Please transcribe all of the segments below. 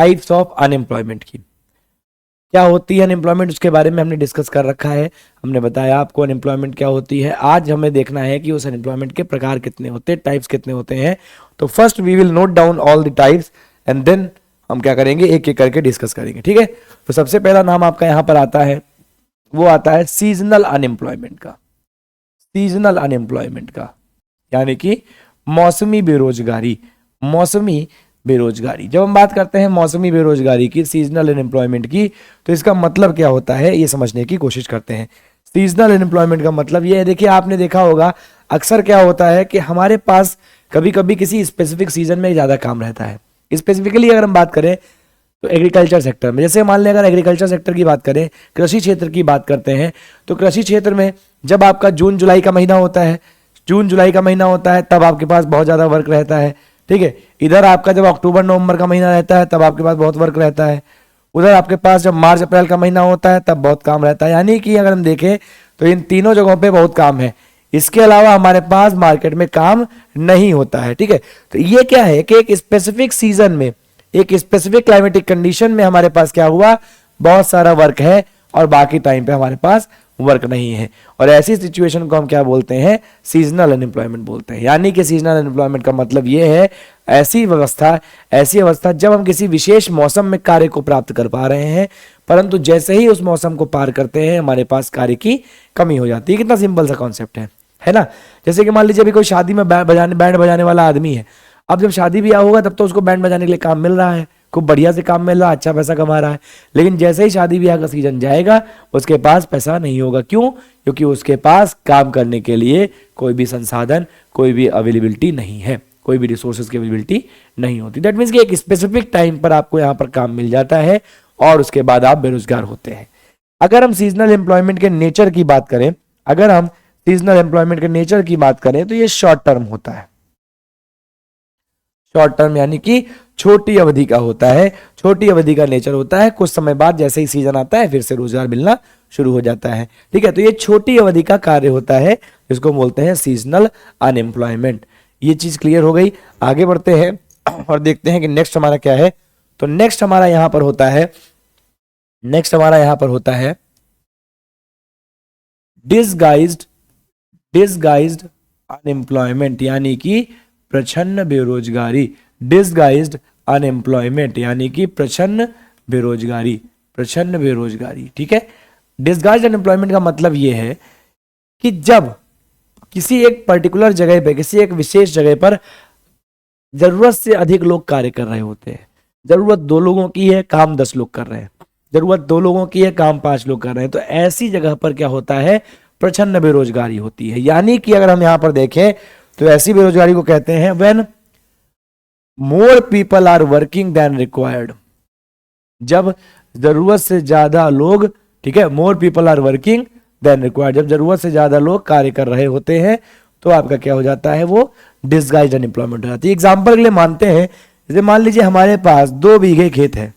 Types of unemployment की। क्या होती है अनएम्प्लॉयमेंट, उसके बारे में हमने डिस्कस कर रखा है, हमने बताया आपको अनएम्प्लॉयमेंट क्या होती है। आज हमें देखना है कि उस अनएम्प्लॉयमेंट के प्रकार कितने होते हैं, टाइप्स कितने होते हैं। तो first we will note down all the types and then हम क्या करेंगे, एक एक करके डिस्कस करेंगे, ठीक है। तो सबसे पहला नाम आपका यहां पर आता है, वो आता है सीजनल अनएम्प्लॉयमेंट का। सीजनल अनएम्प्लॉयमेंट का यानी कि मौसमी बेरोजगारी। मौसमी बेरोजगारी, जब हम बात करते हैं मौसमी बेरोजगारी की, सीजनल अनएम्प्लॉयमेंट की, तो इसका मतलब क्या होता है ये समझने की कोशिश करते हैं। सीजनल अनएम्प्लॉयमेंट का मतलब ये है, देखिए आपने देखा होगा अक्सर क्या होता है कि हमारे पास कभी कभी किसी स्पेसिफिक सीजन में ज्यादा काम रहता है। स्पेसिफिकली अगर हम बात करें तो एग्रीकल्चर सेक्टर में, जैसे मान लें अगर एग्रीकल्चर सेक्टर की बात करें, कृषि क्षेत्र की बात करते हैं, तो कृषि क्षेत्र में जब आपका जून जुलाई का महीना होता है, जून जुलाई का महीना होता है, तब आपके पास बहुत ज़्यादा वर्क रहता है, ठीक है। इधर आपका जब अक्टूबर नवंबर का महीना रहता है तब आपके पास बहुत वर्क रहता है। उधर आपके पास जब मार्च अप्रैल का महीना होता है तब बहुत काम रहता है। यानी कि अगर हम देखें तो इन तीनों जगहों पे बहुत काम है, इसके अलावा हमारे पास मार्केट में काम नहीं होता है, ठीक है। तो ये क्या है कि एक स्पेसिफिक सीजन में, एक स्पेसिफिक क्लाइमेटिक कंडीशन में हमारे पास क्या हुआ, बहुत सारा वर्क है और बाकी टाइम पे हमारे पास वर्क नहीं है। और ऐसी सिचुएशन को हम क्या बोलते हैं, सीजनल अनएम्प्लॉयमेंट बोलते हैं। यानी कि सीजनल अनएम्प्लॉयमेंट का मतलब ये है ऐसी अवस्था जब हम किसी विशेष मौसम में कार्य को प्राप्त कर पा रहे हैं, परंतु जैसे ही उस मौसम को पार करते हैं हमारे पास कार्य की कमी हो जाती है। कितना सिंपल सा कॉन्सेप्ट है ना। जैसे कि मान लीजिए अभी कोई शादी में बैंड बजाने वाला आदमी है, अब जब शादी ब्याह होगा तब तो उसको बैंड बजाने के लिए काम मिल रहा है, खूब बढ़िया से काम मिल रहा है, अच्छा पैसा कमा रहा है। लेकिन जैसे ही शादी ब्याह का सीजन जाएगा उसके पास पैसा नहीं होगा। क्यों? क्योंकि उसके पास काम करने के लिए कोई भी संसाधन, कोई भी अवेलेबिलिटी नहीं है, कोई भी रिसोर्सेज की अवेलेबिलिटी नहीं होती। दैट मीन्स कि एक स्पेसिफिक टाइम पर आपको यहाँ पर काम मिल जाता है और उसके बाद आप बेरोजगार होते हैं। अगर हम सीजनल एम्प्लॉयमेंट के नेचर की बात करें, अगर हम सीजनल एम्प्लॉयमेंट के नेचर की बात करें तो ये शॉर्ट टर्म होता है। शॉर्ट टर्म यानी कि छोटी अवधि का होता है, छोटी अवधि का नेचर होता है। कुछ समय बाद जैसे ही सीजन आता है फिर से रोजगार मिलना शुरू हो जाता है, ठीक है। तो ये छोटी अवधि का कार्य होता है, जिसको बोलते हैं सीजनल अनएम्प्लॉयमेंट। ये चीज क्लियर हो गई। आगे बढ़ते हैं और देखते हैं कि नेक्स्ट हमारा क्या है। तो नेक्स्ट हमारा यहां पर होता है डिसगाइज्ड अनएम्प्लॉयमेंट यानी कि प्रछन्न बेरोजगारी। डिसगाइज्ड अनएम्प्लॉयमेंट यानी कि प्रछन्न बेरोजगारी, ठीक है। डिसगाइज्ड अनएम्प्लॉयमेंट का मतलब यह है कि जब किसी एक पर्टिकुलर जगह पे, किसी एक विशेष जगह पर जरूरत से अधिक लोग कार्य कर रहे होते हैं। जरूरत 2 लोगों की है, काम 10 लोग कर रहे हैं। जरूरत 2 लोगों की है, काम 5 लोग कर रहे हैं। तो ऐसी जगह पर क्या होता है, प्रछन्न बेरोजगारी होती है। यानी कि अगर हम यहां पर देखें तो ऐसी बेरोजगारी को कहते हैं when more people are working than required. जब जरूरत से ज्यादा लोग, ठीक है, more people are working than required, जब जरूरत से ज्यादा लोग कार्य कर रहे होते हैं तो आपका क्या हो जाता है, वो डिसगाइज्ड अनएम्प्लॉयमेंट हो जाती है। एग्जाम्पल के लिए मानते हैं, जैसे मान लीजिए हमारे पास 2 बीघे खेत है।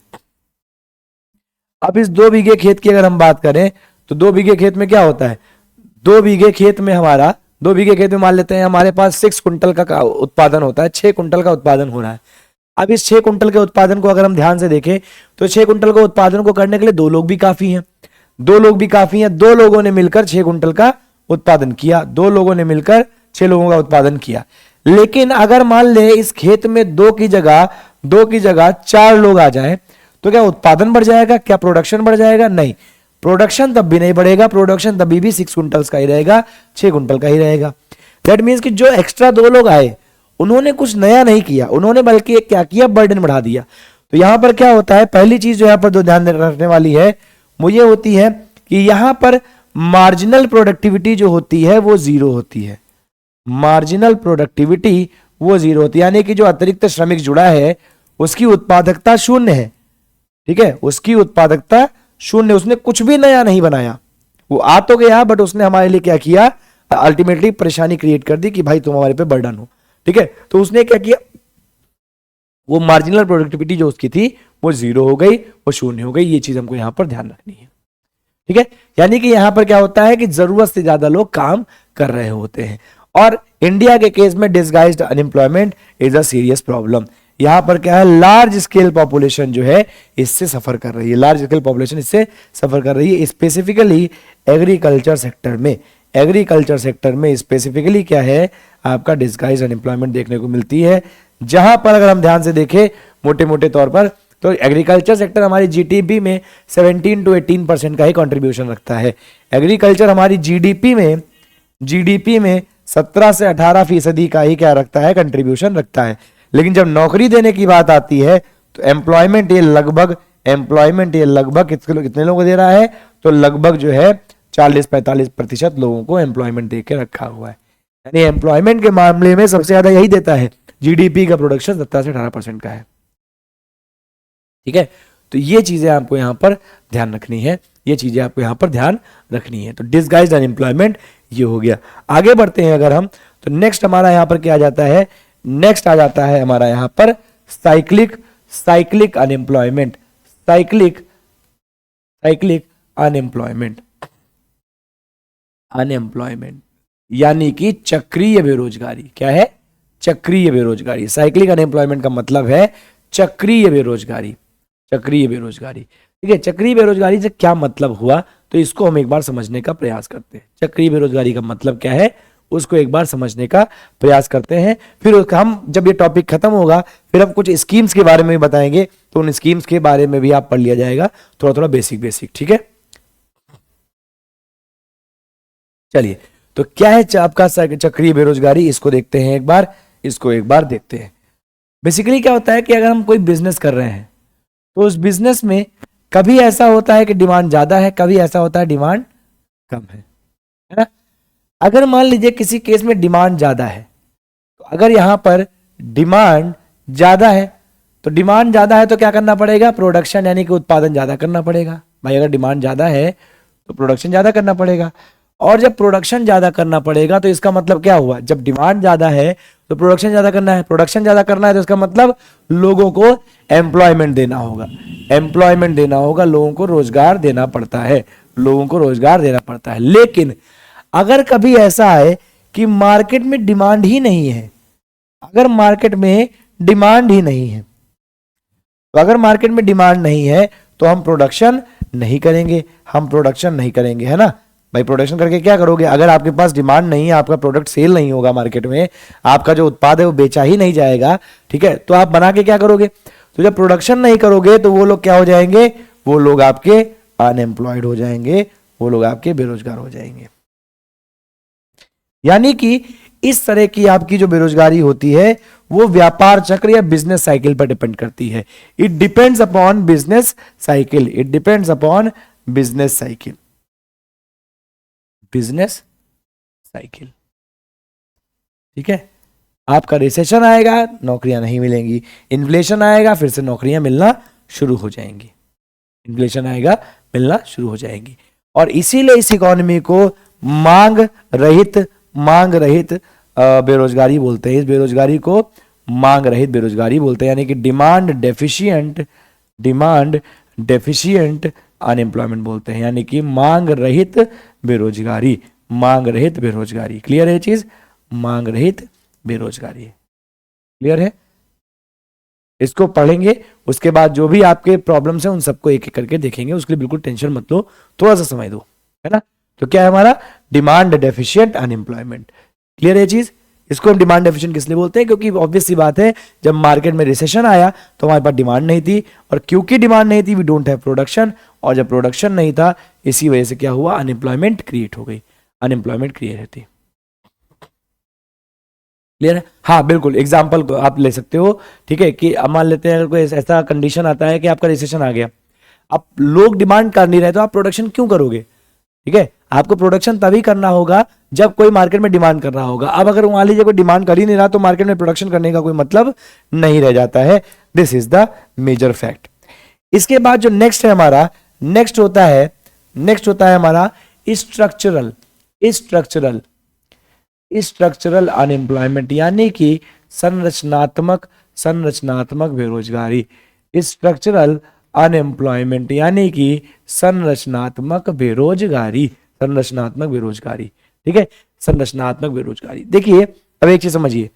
अब इस 2 बीघे खेत की अगर हम बात करें तो 2 बीघे खेत में क्या होता है, 2 बीघे खेत में मान लेते हैं हमारे पास 6 कुंटल का उत्पादन होता है, 6 कुंटल का उत्पादन हो रहा है। अब इस 6 कुंटल के उत्पादन को अगर हम ध्यान से देखें तो 6 कुंटल के उत्पादन को करने के लिए 2 लोग भी काफी हैं। 2 लोगों ने मिलकर 6 कुंटल का उत्पादन किया, 2 लोगों ने मिलकर 6 लोगों का उत्पादन किया। लेकिन अगर मान ले इस खेत में 2 की जगह 4 लोग आ जाएं तो क्या उत्पादन बढ़ जाएगा, क्या प्रोडक्शन बढ़ जाएगा? नहीं, प्रोडक्शन तब भी नहीं बढ़ेगा, प्रोडक्शन तभी भी 6 कुंटल का ही रहेगा, 6 कुंटल का ही रहेगा। दैट मीन्स कि जो एक्स्ट्रा 2 लोग आए उन्होंने कुछ नया नहीं किया, उन्होंने बल्कि क्या किया, बर्डन बढ़ा दिया। तो यहां पर क्या होता है, पहली चीज जो यहां पर जो ध्यान रखने वाली है वो ये होती है कि यहां पर मार्जिनल प्रोडक्टिविटी जो होती है वो 0 होती है। मार्जिनल प्रोडक्टिविटी वो 0 होती है, यानी कि जो अतिरिक्त श्रमिक जुड़ा है उसकी उत्पादकता 0 है, ठीक है, उसकी उत्पादकता 0, उसने कुछ भी नया नहीं बनाया। वो आ तो गया बट उसने हमारे लिए क्या किया, अल्टीमेटली परेशानी क्रिएट कर दी कि भाई तुम हमारे पे बर्डन हो, ठीक है। तो उसने क्या किया, वो मार्जिनल प्रोडक्टिविटी जो उसकी थी वो 0 हो गई, वो 0 हो गई। ये चीज हमको यहां पर ध्यान रखनी है, ठीक है। यानी कि यहां पर क्या होता है कि जरूरत से ज्यादा लोग काम कर रहे होते हैं। और इंडिया के केस में disguised unemployment is a serious problem. यहां पर क्या है, लार्ज स्केल पॉपुलेशन जो है इससे सफर कर रही है, लार्ज स्केल पॉपुलेशन इससे सफर कर रही है, स्पेसिफिकली एग्रीकल्चर सेक्टर में। एग्रीकल्चर सेक्टर में स्पेसिफिकली क्या है, आपका डिस्गाइज अनएम्प्लॉयमेंट देखने को मिलती है, जहां पर अगर हम ध्यान से देखें मोटे मोटे तौर पर, तो एग्रीकल्चर सेक्टर हमारी जीडीपी में 17 to 18% का ही कंट्रीब्यूशन रखता है। एग्रीकल्चर हमारी जीडीपी में 17 से 18% का ही क्या रखता है, कंट्रीब्यूशन रखता है। लेकिन जब नौकरी देने की बात आती है तो एम्प्लॉयमेंट ये लगभग कितने लोगों को दे रहा है, तो लगभग जो है 40-45% लोगों को एम्प्लॉयमेंट दे के रखा हुआ है। यानी एम्प्लॉयमेंट के मामले में सबसे ज्यादा यही देता है, जीडीपी का प्रोडक्शन 17 से 18% का है। ठीक है, तो ये चीजें आपको यहां पर ध्यान रखनी है, ये चीजें आपको यहां पर ध्यान रखनी है। तो डिसगाइज्ड अनएम्प्लॉयमेंट ये हो गया। आगे बढ़ते हैं अगर हम, तो नेक्स्ट हमारा यहां पर क्या आ जाता है, नेक्स्ट आ जाता है हमारा यहां पर साइक्लिक अनएम्प्लॉयमेंट। साइक्लिक अनएम्प्लॉयमेंट यानी कि चक्रीय बेरोजगारी। क्या है, चक्रीय बेरोजगारी। साइक्लिक अनएम्प्लॉयमेंट का मतलब है चक्रीय बेरोजगारी। ठीक है, चक्रीय बेरोजगारी से क्या मतलब हुआ, तो इसको हम एक बार समझने का प्रयास करते हैं। चक्रीय बेरोजगारी का मतलब क्या है, उसको एक बार समझने का प्रयास करते हैं। फिर हम जब ये टॉपिक खत्म होगा फिर हम कुछ स्कीम्स के बारे में भी बताएंगे, तो उन स्कीम्स के बारे में भी आप पढ़ लिया जाएगा, थोड़ा थोड़ा बेसिक। ठीक है, चलिए, तो क्या है आपका चक्रीय बेरोजगारी, इसको देखते हैं एक बार देखते हैं। बेसिकली क्या होता है कि अगर हम कोई बिजनेस कर रहे हैं तो उस बिजनेस में कभी ऐसा होता है कि डिमांड ज्यादा है, कभी ऐसा होता है डिमांड कम है ना। अगर मान लीजिए किसी केस में डिमांड ज्यादा है, तो अगर यहां पर डिमांड ज्यादा है तो क्या करना पड़ेगा, प्रोडक्शन यानी कि उत्पादन ज्यादा करना पड़ेगा। भाई अगर डिमांड ज्यादा है तो प्रोडक्शन ज्यादा करना पड़ेगा, और जब प्रोडक्शन ज्यादा करना पड़ेगा तो इसका मतलब क्या हुआ, जब डिमांड ज्यादा है तो प्रोडक्शन ज्यादा करना है, प्रोडक्शन ज्यादा करना है तो इसका मतलब लोगों को एम्प्लॉयमेंट देना होगा, लोगों को रोजगार देना पड़ता है। लेकिन अगर कभी ऐसा है कि मार्केट में डिमांड ही नहीं है, तो अगर मार्केट में डिमांड नहीं है तो हम प्रोडक्शन नहीं करेंगे, है ना भाई। प्रोडक्शन करके क्या करोगे, अगर आपके पास डिमांड नहीं है, आपका प्रोडक्ट सेल नहीं होगा मार्केट में, आपका जो उत्पाद है वो बेचा ही नहीं जाएगा, ठीक है, तो आप बना के क्या करोगे, तो जब प्रोडक्शन नहीं करोगे तो वो लोग क्या हो जाएंगे, वो लोग आपके अनएम्प्लॉयड हो जाएंगे, वो लोग आपके बेरोजगार हो जाएंगे। यानी कि इस तरह की आपकी जो बेरोजगारी होती है वो व्यापार चक्र या बिजनेस साइकिल पर डिपेंड करती है। It depends upon business cycle. ठीक है, आपका रिसेशन आएगा, नौकरियां नहीं मिलेंगी, इन्फ्लेशन आएगा, फिर से नौकरियां मिलना शुरू हो जाएंगी, और इसीलिए इस इकोनॉमी को मांग रहित बेरोजगारी बोलते हैं। इस बेरोजगारी को मांग रहित बेरोजगारी बोलते हैं, यानी कि डिमांड डेफिशिएंट अनएम्प्लॉयमेंट बोलते हैं, यानी कि मांग रहित बेरोजगारी। क्लियर है चीज, मांग रहित बेरोजगारी। क्लियर है, इसको पढ़ेंगे, उसके बाद जो भी आपके प्रॉब्लम्स हैं उन सबको एक एक करके देखेंगे, उसके लिए बिल्कुल टेंशन मत लो, थोड़ा सा समय दो, है ना। तो क्या है हमारा डिमांड डेफिशिएंट अनएम्प्लॉयमेंट। क्लियर है चीज, इसको हम डिमांड डेफिशिएंट किस लिए बोलते हैं, क्योंकि ऑब्वियस सी बात है जब मार्केट में रिसेशन आया तो हमारे पास डिमांड नहीं थी, और क्योंकि डिमांड नहीं थी वी डोंट हैव प्रोडक्शन, और जब प्रोडक्शन नहीं था इसी वजह से क्या हुआ, अनएम्प्लॉयमेंट क्रिएट हो गई, थी। क्लियर है, हाँ बिल्कुल, एग्जाम्पल आप ले सकते हो, ठीक है, कि मान लेते हैं अगर कोई ऐसा कंडीशन आता है कि आपका रिसेशन आ गया, अब लोग डिमांड कर नहीं रहे तो आप प्रोडक्शन क्यों करोगे, ठीक है, आपको प्रोडक्शन तभी करना होगा जब कोई मार्केट में डिमांड कर रहा होगा। अब अगर मान लीजिए कोई डिमांड कर ही नहीं रहा तो मार्केट में प्रोडक्शन करने का कोई मतलब नहीं रह जाता है। This is the major fact. इसके बाद जो नेक्स्ट है हमारा, नेक्स्ट होता है हमारा स्ट्रक्चरल अनएम्प्लॉयमेंट, यानी कि संरचनात्मक बेरोजगारी। स्ट्रक्चरल अनएम्प्लॉयमेंट यानी कि संरचनात्मक बेरोजगारी, ठीक है, संरचनात्मक बेरोजगारी। देखिए अब एक चीज समझिए,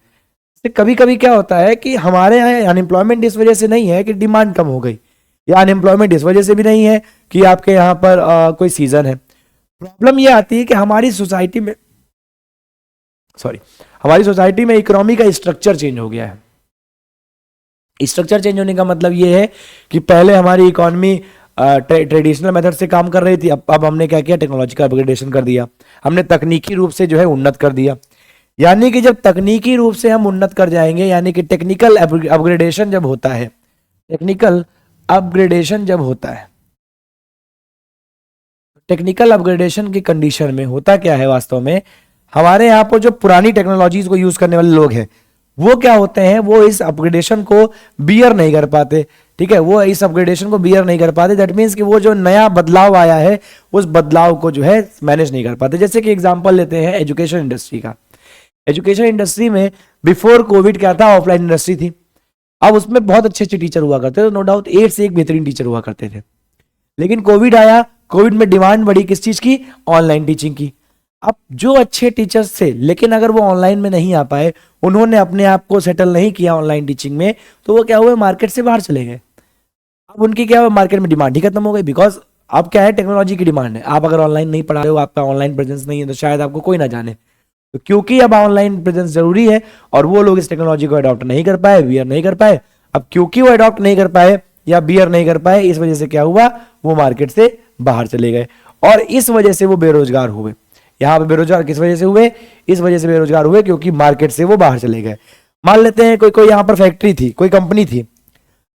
कभी कभी क्या होता है कि हमारे यहाँ अनएम्प्लॉयमेंट इस वजह से नहीं है कि डिमांड कम हो गई, या अनएम्प्लॉयमेंट इस वजह से भी नहीं है कि आपके यहाँ पर कोई सीजन है। प्रॉब्लम ये आती है कि हमारी सोसाइटी में इकोनॉमी का स्ट्रक्चर चेंज हो गया है। स्ट्रक्चर चेंज होने का मतलब ये है कि पहले हमारी इकोनॉमी ट्रेडिशनल मेथड से काम कर रही थी, अब हमने क्या किया, टेक्नोलॉजिकल अपग्रेडेशन कर दिया, हमने तकनीकी रूप से जो है उन्नत कर दिया। यानी कि जब तकनीकी रूप से हम उन्नत कर जाएंगे, यानी कि टेक्निकल अपग्रेडेशन जब होता है, टेक्निकल अपग्रेडेशन की कंडीशन में होता क्या है, वास्तव में हमारे यहाँ पर जो पुरानी टेक्नोलॉजीज को यूज करने वाले लोग हैं वो क्या होते हैं, वो इस अपग्रेडेशन को बियर नहीं कर पाते। ठीक है, वो इस अपग्रेडेशन को बियर नहीं कर पाते। दैट मीन्स कि वो जो नया बदलाव आया है उस बदलाव को जो है मैनेज नहीं कर पाते। जैसे कि एग्जांपल लेते हैं एजुकेशन इंडस्ट्री का। एजुकेशन इंडस्ट्री में बिफोर कोविड क्या था, ऑफलाइन इंडस्ट्री थी। अब उसमें बहुत अच्छे अच्छे टीचर हुआ करते थे, नो डाउट एक से एक बेहतरीन टीचर हुआ करते थे। लेकिन कोविड आया, कोविड में डिमांड बढ़ी किस चीज की, ऑनलाइन टीचिंग की। अब जो अच्छे टीचर्स थे लेकिन अगर वो ऑनलाइन में नहीं आ पाए, उन्होंने अपने आप को सेटल नहीं किया ऑनलाइन टीचिंग में, तो वो क्या हुए, मार्केट से बाहर चले गए। अब उनकी क्या हुआ, मार्केट में डिमांड ही खत्म हो गई। बिकॉज अब क्या है, टेक्नोलॉजी की डिमांड है। आप अगर ऑनलाइन नहीं पढ़ा रहे हो, आपका ऑनलाइन प्रेजेंस नहीं है, तो शायद आपको कोई ना जाने। तो क्योंकि अब ऑनलाइन प्रेजेंस जरूरी है और वो लोग इस टेक्नोलॉजी को अडॉप्ट नहीं कर पाए, बियर नहीं कर पाए। अब क्योंकि वो अडॉप्ट नहीं कर पाए या बियर नहीं कर पाए, इस वजह से क्या हुआ, वो मार्केट से बाहर चले गए और इस वजह से वो बेरोजगार हुए। यहाँ पे बेरोजगार किस वजह से हुए, इस वजह से बेरोजगार हुए क्योंकि मार्केट से वो बाहर चले गए। मान लेते हैं कोई यहाँ पर फैक्ट्री थी, कोई कंपनी थी।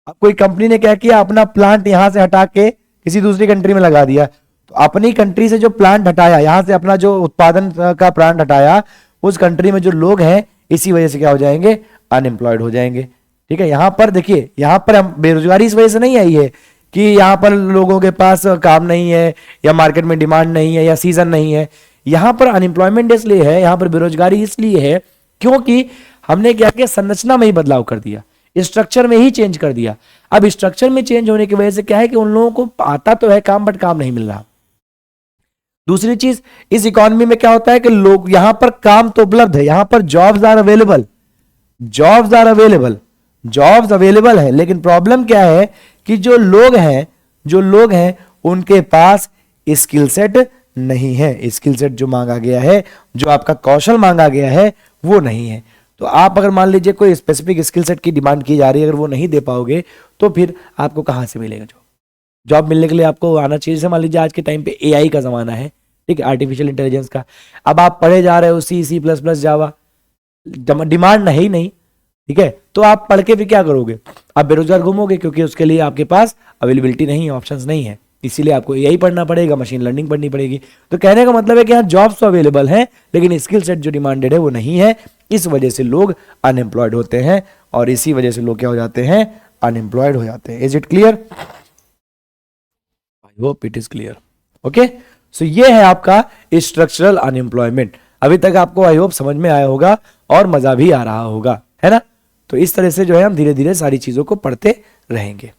अब कोई कंपनी ने क्या किया, अपना प्लांट यहाँ से हटा के किसी दूसरी कंट्री में लगा दिया। तो अपनी कंट्री से जो प्लांट हटाया, यहाँ से अपना जो उत्पादन का प्लांट हटाया, उस कंट्री में जो लोग हैं इसी वजह से क्या हो जाएंगे, अनएम्प्लॉयड हो जाएंगे। ठीक है, यहाँ पर देखिए, यहाँ पर हम बेरोजगारी इस वजह से नहीं आई है कि यहाँ पर लोगों के पास काम नहीं है या मार्केट में डिमांड नहीं है या सीजन नहीं है। यहाँ पर अनएम्प्लॉयमेंट इसलिए है, यहाँ पर बेरोजगारी इसलिए है क्योंकि हमने क्या किया, संरचना में ही बदलाव कर दिया, स्ट्रक्चर में ही चेंज कर दिया। अब स्ट्रक्चर में चेंज होने की वजह से क्या है कि उन लोगों को आता तो है काम, बट काम नहीं मिल रहा। दूसरी चीज, इस इकोनॉमी में क्या होता है कि लोग, यहां पर काम तो उपलब्ध है, यहां पर जॉब्स आर अवेलेबल है, लेकिन प्रॉब्लम क्या है कि जो लोग हैं उनके पास स्किल सेट नहीं है। स्किल सेट जो मांगा गया है, जो आपका कौशल मांगा गया है, वो नहीं है। तो आप अगर मान लीजिए कोई स्पेसिफिक स्किल सेट की डिमांड की जा रही है, अगर वो नहीं दे पाओगे तो फिर आपको कहां से मिलेगा जॉब मिलने के लिए आपको आना चाहिए। जैसे मान लीजिए आज के टाइम पे एआई का जमाना है, ठीक है, आर्टिफिशियल इंटेलिजेंस का। अब आप पढ़े जा रहे हो C++, जावा, डिमांड है ही नहीं, ठीक है, तो आप पढ़ के भी क्या करोगे, आप बेरोजगार घूमोगे क्योंकि उसके लिए आपके पास अवेलेबिलिटी नहीं है, ऑप्शंस नहीं है। इसीलिए आपको एआई पढ़ना पड़ेगा, मशीन लर्निंग पढ़नी पड़ेगी। तो कहने का मतलब है कि यहाँ जॉब्स तो अवेलेबल हैं लेकिन स्किल सेट जो डिमांडेड है वो नहीं है। इस वजह से लोग अनएम्प्लॉयड होते हैं और इसी वजह से लोग क्या हो जाते हैं, अनएम्प्लॉयड हो जाते हैं। Is it clear? I hope it is clear. Okay, so ये है आपका स्ट्रक्चरल अनएम्प्लॉयमेंट। अभी तक आपको आई होप समझ में आया होगा और मजा भी आ रहा होगा, है ना। तो इस तरह से जो है हम धीरे धीरे सारी चीजों को पढ़ते रहेंगे।